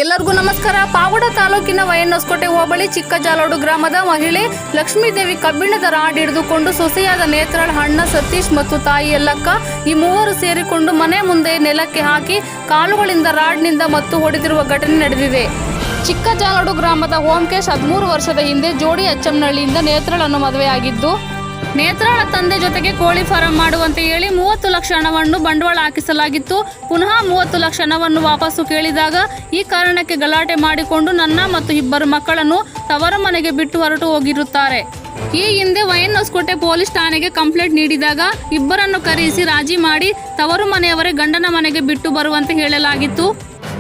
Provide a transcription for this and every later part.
ಎಲ್ಲರಿಗೂ ನಮಸ್ಕಾರ. ಪಾವಗಡ ತಾಲೂಕಿನ ವೈಎನ್ಹೊಸಕೋಟೆ ಹೋಬಳಿ ಚಿಕ್ಕಜಾಲೋಡು ಗ್ರಾಮದ ಮಹಿಳೆ ಲಕ್ಷ್ಮೀದೇವಿ ಕಬ್ಬಿಣದ ರಾಡ್ ಹಿಡಿದುಕೊಂಡು ಸೊಸೆಯಾದ ನೇತ್ರಾಳ ಅಣ್ಣ ಸತೀಶ್ ಮತ್ತು ತಾಯಿ ಯಲ್ಲಕ್ಕ ಈ ಮೂವರು ಸೇರಿಕೊಂಡು ಮನೆ ಮುಂದೆ ನೆಲಕ್ಕೆ ಹಾಕಿ ಕಾಲುಗಳಿಂದ ರಾಡ್ನಿಂದ ಮತ್ತು ಹೊಡೆದಿರುವ ಘಟನೆ ನಡೆದಿದೆ. ಚಿಕ್ಕಜಾಲೋಡು ಗ್ರಾಮದ ಓಂಕೇಶ್ 13 ವರ್ಷದ ಹಿಂದೆ ಜೋಡಿ ಅಚ್ಚಂನಹಳ್ಳಿಯಿಂದ ನೇತ್ರಾಳನ್ನು ಮದುವೆಯಾಗಿದ್ದು, ನೇತ್ರಾಳ ತಂದೆ ಜೊತೆಗೆ ಕೋಳಿ ಫಾರಂ ಮಾಡುವಂತೆ ಹೇಳಿ 30 ಲಕ್ಷ ಹಣವನ್ನು ಬಂಡವಾಳ ಹಾಕಿಸಲಾಗಿತ್ತು. ಪುನಃ 30 ಲಕ್ಷ ಹಣವನ್ನು ವಾಪಸ್ಸು ಕೇಳಿದಾಗ ಈ ಕಾರಣಕ್ಕೆ ಗಲಾಟೆ ಮಾಡಿಕೊಂಡು ನನ್ನ ಮತ್ತು ಇಬ್ಬರು ಮಕ್ಕಳನ್ನು ತವರು ಮನೆಗೆ ಬಿಟ್ಟು ಹೊರಟು ಹೋಗಿರುತ್ತಾರೆ. ಈ ಹಿಂದೆ ವೈಎನ್ಹೊಸಕೋಟೆ ಪೊಲೀಸ್ ಠಾಣೆಗೆ ಕಂಪ್ಲೇಂಟ್ ನೀಡಿದಾಗ ಇಬ್ಬರನ್ನು ಕರೆಸಿ ರಾಜಿ ಮಾಡಿ ತವರು ಮನೆಯವರೇ ಗಂಡನ ಮನೆಗೆ ಬಿಟ್ಟು ಬರುವಂತೆ ಹೇಳಲಾಗಿತ್ತು.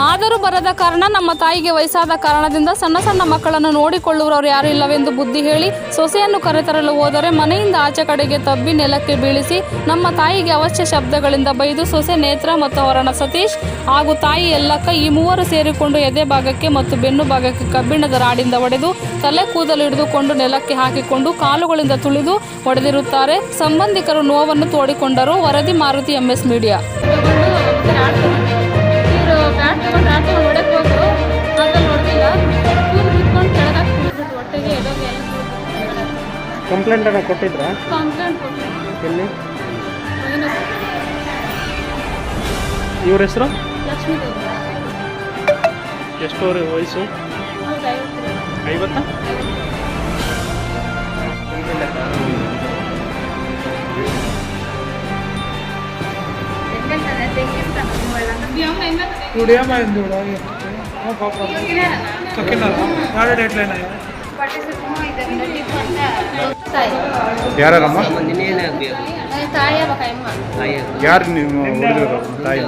ಆದರೂ ಬರದ ಕಾರಣ ನಮ್ಮ ತಾಯಿಗೆ ವಯಸ್ಸಾದ ಕಾರಣದಿಂದ ಸಣ್ಣ ಸಣ್ಣ ಮಕ್ಕಳನ್ನು ನೋಡಿಕೊಳ್ಳುವವರು ಯಾರೂ ಇಲ್ಲವೆಂದು ಬುದ್ಧಿ ಹೇಳಿ ಸೊಸೆಯನ್ನು ಕರೆತರಲು ಹೋದರೆ ಮನೆಯಿಂದ ಆಚೆ ಕಡೆಗೆ ತಬ್ಬಿ ನೆಲಕ್ಕೆ ಬೀಳಿಸಿ ನಮ್ಮ ತಾಯಿಗೆ ಅವಶ್ಯ ಶಬ್ದಗಳಿಂದ ಬೈದು ಸೊಸೆ ನೇತ್ರ ಮತ್ತು ಅವರಣ್ಣ ಸತೀಶ್ ಹಾಗೂ ತಾಯಿ ಯಲ್ಲಕ್ಕ ಈ ಮೂವರು ಸೇರಿಕೊಂಡು ಎದೆ ಭಾಗಕ್ಕೆ ಮತ್ತು ಬೆನ್ನು ಭಾಗಕ್ಕೆ ಕಬ್ಬಿಣದ ರಾಡಿಂದ ಹೊಡೆದು ತಲೆ ಕೂದಲು ಹಿಡಿದುಕೊಂಡು ನೆಲಕ್ಕೆ ಹಾಕಿಕೊಂಡು ಕಾಲುಗಳಿಂದ ತುಳಿದು ಹೊಡೆದಿರುತ್ತಾರೆ. ಸಂಬಂಧಿಕರು ನೋವನ್ನು ತೋಡಿಕೊಂಡರು. ವರದಿ ಮಾರುತಿ MS ಮೀಡಿಯಾ. ಹೊಡೆಕ್ ಹೋದ್ರು ಅದ್ರಲ್ಲಿ ಹೊಡೆದಿಲ್ಲ, ಕುತ್ಕೊಂಡು ಕೆಳಗೆ ಹಾಕ್ಬಿಟ್ಬಿಟ್ಟು ಹೊಟ್ಟೆಗೆ ಎಡೋಗೆ ಕಂಪ್ಲೇಂಟ್ ಅನ್ನ ಕೊಟ್ಟಿದ್ರಾ? ಕಂಪ್ಲೇಂಟ್ ಕೊಟ್ಟಿದ್ದೆ. ಎಲ್ಲಿ? ಇವ್ರ ಹೆಸರು ಲಕ್ಷ್ಮೀದೇವಿ. ಎಷ್ಟು ವಯಸ್ಸು? 50. ಯಾರಮ್ಮ? ಯಾರು ನೀವು ತಾಯಿ?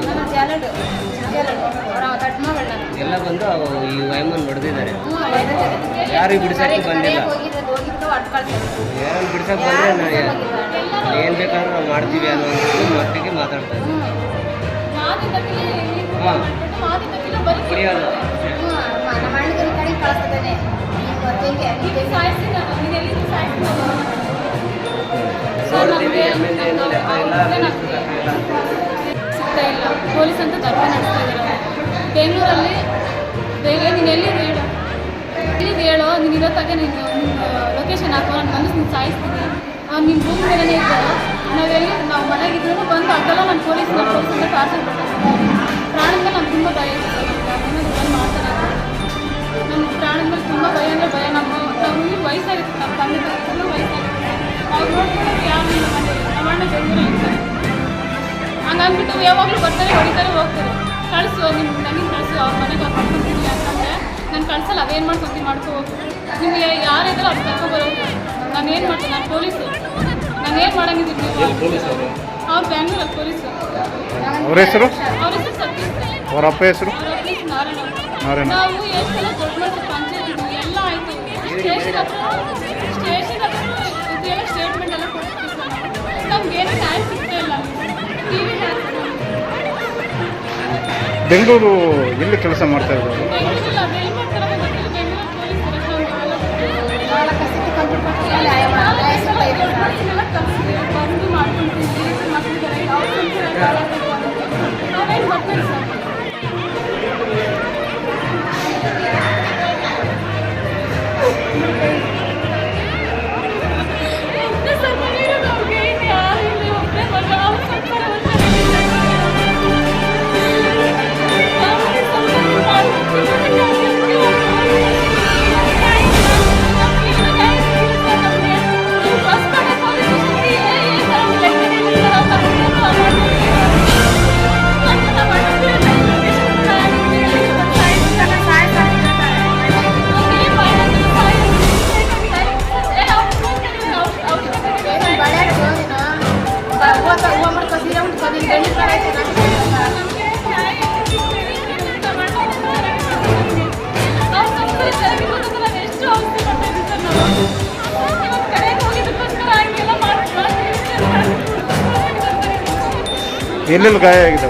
ಎಲ್ಲ ಬಂದು ಈ ವಯಮ್ಮನ್ ಹೊಡೆದಿದ್ದಾರೆ. ಯಾರು ಬಿಡಿಸಕ್ಕೆ ಬಂದಿಲ್ಲ. ಯಾರು ಬಿಡಿಸಕ್ಕೆ ಬಂದರೆ ಏನು ಬೇಕಾದ್ರೂ ನಾವು ಮಾಡ್ತೀವಿ ಅನ್ನೋ ಮಟ್ಟಿಗೆ ಮಾತಾಡ್ತಾ ಇದ್ದೀವಿ. ಹಾಂ ಕುಡಿಯೋದು ಸಿಗ್ತಾ ಇಲ್ಲ. ಪೊಲೀಸ್ ಅಂತ ದರ್ಪ ನಡೆಸ್ತಾ ಇದ್ದಾರೆ. ಬೆಂಗಳೂರಲ್ಲಿ ನೀನು ಎಲ್ಲಿದೆ ಹೇಳು, ಎಲ್ಲಿದೆ ಹೇಳು, ನೀನು ಇರೋತ್ತಾಗೆ ನೀನು ಲೊಕೇಶನ್ ಹಾಕೋ, ನಾನು ಬಂದು ನೀನು ಸಾಯಿಸ್ತೀನಿ. ನಿನ್ನ ರೂಮ್ ಮೇಲೆ ಇದ್ದಾರೋ ನಾವು ಮನೆಗಿದ್ರೂ ಬಂದು ಅದೆಲ್ಲ ನಾನು ಪೊಲೀಸ್ ಅಂತ ಟಾರ್ಚರ್ ಕೊಡ್ತೀನಿ. ಪ್ರಾಣದ ಮೇಲೆ ನಾನು ತುಂಬ ಭಯ ಇರ್ತದೆ. ಬಂದು ಮಾಡ್ತಾರೆ. ನನ್ನ ಪ್ರಾಣದ ಮೇಲೆ ತುಂಬ ಭಯ ಅಂದರೆ ಭಯ. ನಮಗೆ ವಯಸ್ಸಾಗಿತ್ತು, ನಮ್ಮ ತಂದೆ ತುಂಬ ವಯಸ್ಸಾಗಿತ್ತು. ಅವ್ರು ನೋಡ್ಕೊಂಡು ಯಾರು ನಮ್ಮ ಮನೆಯಲ್ಲಿ ನಮ್ಮ ಅಣ್ಣ ಬೆಂಗಳೂರಲ್ಲಿ ಇರ್ತಾರೆ. ಹಂಗಾಗ್ಬಿಟ್ಟು ಯಾವಾಗಲೂ ಬರ್ತಾರೆ, ಹೊಡಿತಾರೆ, ಹೋಗ್ತಾರೆ. ಕಳಿಸು ನಿಮ್ಮ ನನಗೆ ಕಳಿಸು, ಅವ್ರ ಮನೆಗೆ ಅವ್ರು ಮಾಡ್ಕೊಂತಿಲ್ಲ ಅಂತಂದರೆ ನಾನು ಕಳಿಸಲ್ಲ. ಅದೇನು ಮಾಡ್ಕೊಂತೀನಿ ಮಾಡ್ಕೊ ಹೋಗು. ನಿಮಗೆ ಯಾರಿದ್ರೂ ಅವ್ರು ಕರ್ಕೊಬರೋದು. ನಾನು ಏನು ಮಾಡ್ತೀನಿ, ನಾನು ಪೊಲೀಸು. ನಾನು ಏನು ಮಾಡಂಗಿದ್ದೀನಿ ಅವ್ರು ಬ್ಯಾಂಗ್ಳೂರಲ್ಲಿ ಪೊಲೀಸು. ಅವ್ರ ಹೆಸರು? ಅವ್ರ ಹೆಸರು ಸತೀಶ್. ಅವ್ರ ಅಪ್ಪ ಹೆಸರು? ನಾರಾಯಣ. ನಾವು ಎಷ್ಟು ಸಲ ದೊಡ್ಡ ಮನಸ್ಸು ಪಂಚಾಯತ್ ಎಲ್ಲ ಆಯಿತು. ಸ್ಟೇಷನ್ ಹತ್ರ ಇದೆಲ್ಲ ಸ್ಟೇಟ್ಮೆಂಟ್ ಎಲ್ಲ ಕೊಡ್ತೀವಿ ಸರ್. ನಮ್ಗೇನು ನ್ಯಾಯ ಸಿಗ್ತಾ ಇಲ್ಲ. ಟಿವಿ ಬೆಂಗಳೂರು ಎಲ್ಲಿ ಕೆಲಸ ಮಾಡ್ತಾ ಇದ್ದಾರೆ? ಬೆಂಗಳೂರಲ್ಲಿ ಅದೆಲ್ಲಿ ಮಾಡ್ತಾರೆ ಗೊತ್ತಿಲ್ಲ. ಬೆಂಗಳೂರು ಬಂದು ಮಾಡ್ಕೊಂತೀವಿ ಮಕ್ಕಳಿಗೆ ನಾವೇನು ಬರ್ತೀವಿ ಸರ್. ಎಲ್ಲೆಲ್ಲಿ ಗಾಯ ಆಗಿದೆ?